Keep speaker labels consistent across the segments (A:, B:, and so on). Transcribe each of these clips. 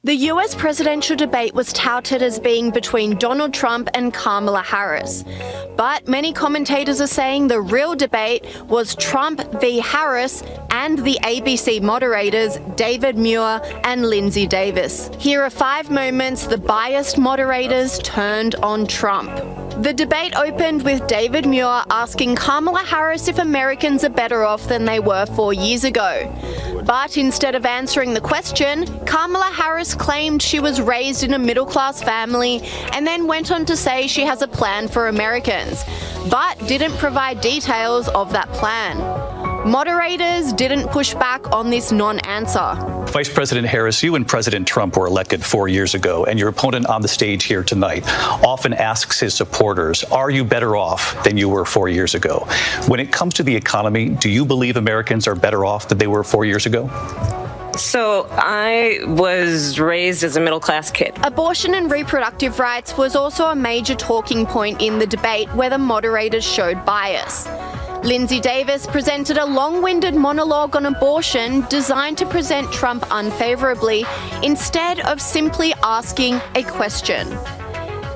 A: The US presidential debate was touted as being between Donald Trump and Kamala Harris. But many commentators are saying the real debate was Trump v. Harris and the ABC moderators David Muir and Lindsay Davis. Here are 5 moments the biased moderators turned on Trump. The debate opened with David Muir asking Kamala Harris if Americans are better off than they were 4 years ago. But instead of answering the question, Kamala Harris claimed she was raised in a middle-class family and then went on to say she has a plan for Americans, but didn't provide details of that plan. Moderators didn't push back on this non-answer.
B: Vice President Harris, you and President Trump were elected 4 years ago, and your opponent on the stage here tonight often asks his supporters, are you better off than you were 4 years ago? When it comes to the economy, do you believe Americans are better off than they were 4 years ago?
C: So I was raised as a middle-class kid.
A: Abortion and reproductive rights was also a major talking point in the debate where the moderators showed bias. Lindsay Davis presented a long-winded monologue on abortion designed to present Trump unfavourably instead of simply asking a question.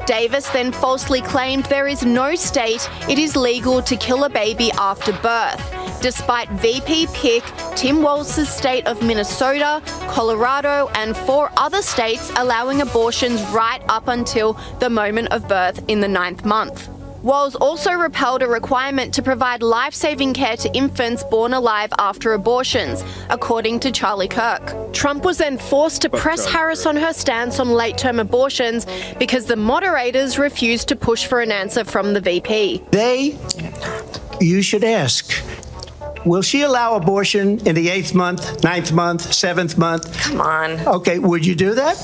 A: Davis then falsely claimed there is no state it is legal to kill a baby after birth, despite VP pick Tim Walz's state of Minnesota, Colorado, and 4 other states allowing abortions right up until the moment of birth in the 9th month. Walz also repealed a requirement to provide life-saving care to infants born alive after abortions, according to Charlie Kirk. Trump was then forced to press Harris on her stance on late-term abortions because the moderators refused to push for an answer from the VP.
D: You should ask, will she allow abortion in the 8th month, 9th month, 7th month?
C: Come on.
D: Okay, would you do that?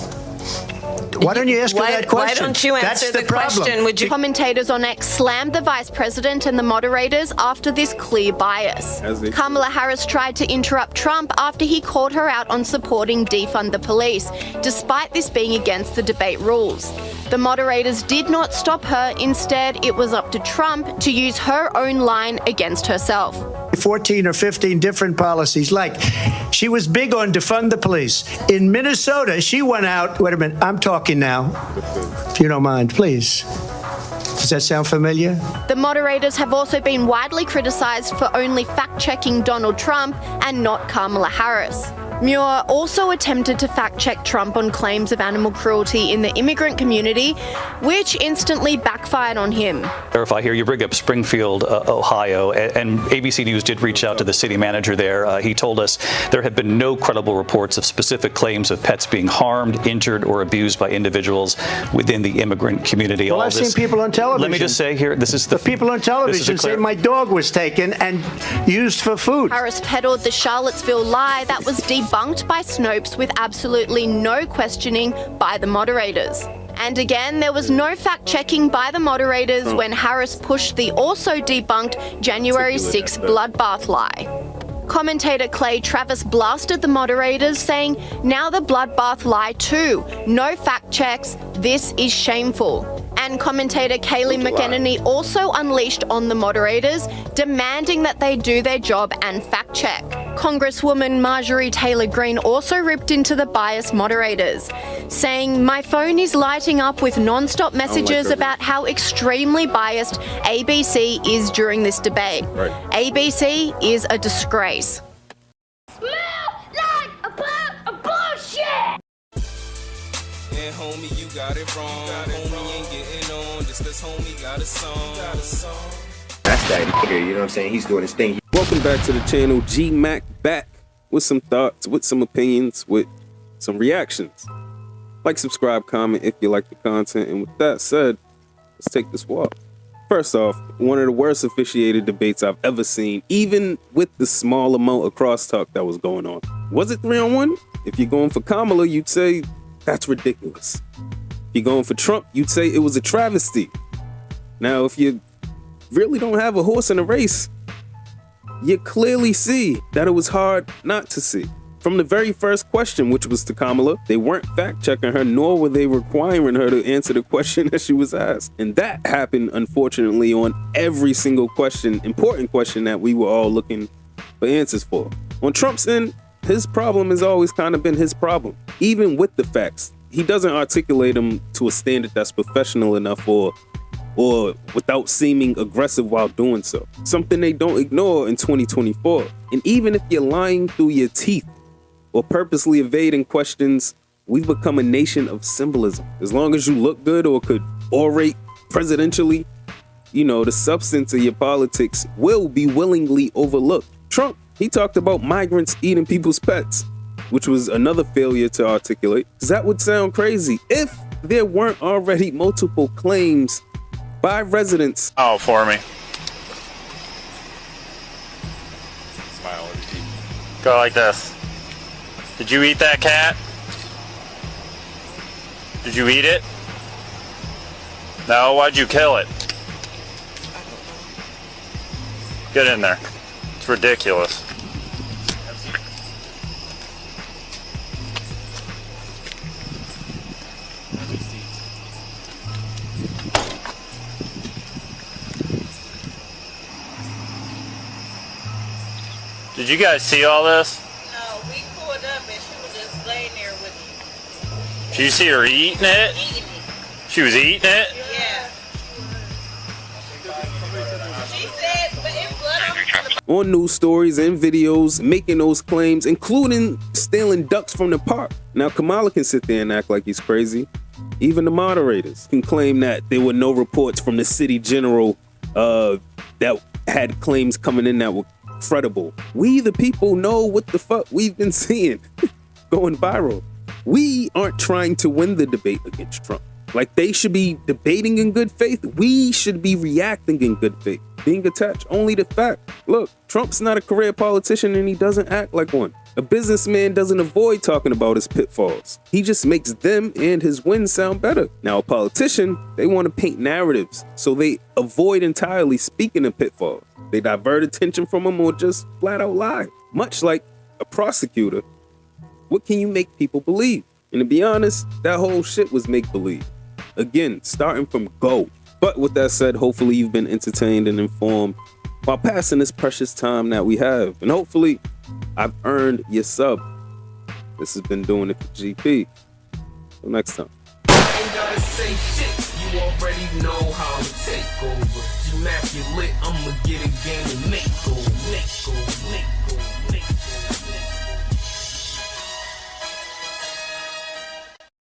D: Why don't you ask her that question?
C: Why don't you answer the question? Would you?
A: Commentators on X slammed the vice president and the moderators after this clear bias. Kamala Harris tried to interrupt Trump after he called her out on supporting defund the police, despite this being against the debate rules. The moderators did not stop her. Instead, it was up to Trump to use her own line against herself.
D: 14 or 15 different policies. Like, she was big on defund the police. In Minnesota, she went out. Wait a minute, I'm talking now. If you don't mind, please. Does that sound familiar?
A: The moderators have also been widely criticized for only fact-checking Donald Trump and not Kamala Harris. Muir also attempted to fact-check Trump on claims of animal cruelty in the immigrant community, which instantly backfired on him.
B: Verify here, you bring up Springfield, Ohio, and ABC News did reach out to the city manager there. He told us there have been no credible reports of specific claims of pets being harmed, injured, or abused by individuals within the immigrant community.
D: Well, I've seen people on television.
B: Let me just say here, this is the
D: people on television say my dog was taken and used for food.
A: Harris peddled the Charlottesville lie that was debunked by Snopes with absolutely no questioning by the moderators. And again, there was no fact-checking by the moderators when Harris pushed the also debunked January 6th bloodbath lie. Commentator Clay Travis blasted the moderators, saying, now the bloodbath lie too. No fact checks. This is shameful. And commentator Kayleigh McEnany also unleashed on the moderators, demanding that they do their job and fact check. Congresswoman Marjorie Taylor Greene also ripped into the biased moderators, saying, my phone is lighting up with non-stop messages about how extremely biased ABC is during this debate. Right. ABC is a disgrace.
E: Smell like a bullshit!
F: Yeah, homie, you got it wrong. Homie ain't getting on just 'cause homie got a song.
G: That's that nigga, you know what I'm saying? He's doing his thing.
H: Welcome back to the channel. G-Mac back with some thoughts, with some opinions, with some reactions. Like, subscribe, comment if you like the content. And with that said, let's take this walk. First off, one of the worst officiated debates I've ever seen, even with the small amount of crosstalk that was going on. Was it 3-on-1? If you're going for Kamala, you'd say that's ridiculous. If you're going for Trump, you'd say it was a travesty. Now, if you really don't have a horse in the race, you clearly see that it was hard not to see. From the very first question, which was to Kamala, they weren't fact-checking her, nor were they requiring her to answer the question that she was asked. And that happened, unfortunately, on every single question, important question that we were all looking for answers for. On Trump's end, his problem has always kind of been his problem. Even with the facts, he doesn't articulate them to a standard that's professional enough or without seeming aggressive while doing so. Something they don't ignore in 2024. And even if you're lying through your teeth or purposely evading questions, we've become a nation of symbolism. As long as you look good or could orate presidentially, you know, the substance of your politics will be willingly overlooked. Trump, he talked about migrants eating people's pets, which was another failure to articulate. Because that would sound crazy if there weren't already multiple claims by residents.
I: Oh, for me.
J: Smile.
I: Go like this. Did you eat that cat? Did you eat it? No, why'd you kill it? Get in there. It's ridiculous. Did you guys see all this?
K: No, we pulled up and she was just laying there with me.
I: Did you see her eating it?
K: Eating it.
I: She was eating it?
K: Yeah. She said, but it's blood
H: on news stories and videos making those claims, including stealing ducks from the park. Now, Kamala can sit there and act like he's crazy. Even the moderators can claim that there were no reports from the city general that had claims coming in that were credible. We, the people, know what the fuck we've been seeing going viral. We aren't trying to win the debate against Trump. Like, they should be debating in good faith. We should be reacting in good faith, being attached only to fact. Look, Trump's not a career politician and he doesn't act like one. A businessman doesn't avoid talking about his pitfalls. He just makes them and his wins sound better. Now, a politician, they want to paint narratives, so they avoid entirely speaking of pitfalls. They divert attention from them or just flat out lie. Much like a prosecutor, what can you make people believe? And to be honest, that whole shit was make-believe. Again, starting from go. But with that said, hopefully you've been entertained and informed while passing this precious time that we have. And hopefully I've earned your sub. This has been Doing It for GP. Till next time.
F: Ain't gotta say shit, you already know how to take over. Immaculate, I'ma get a game and make go.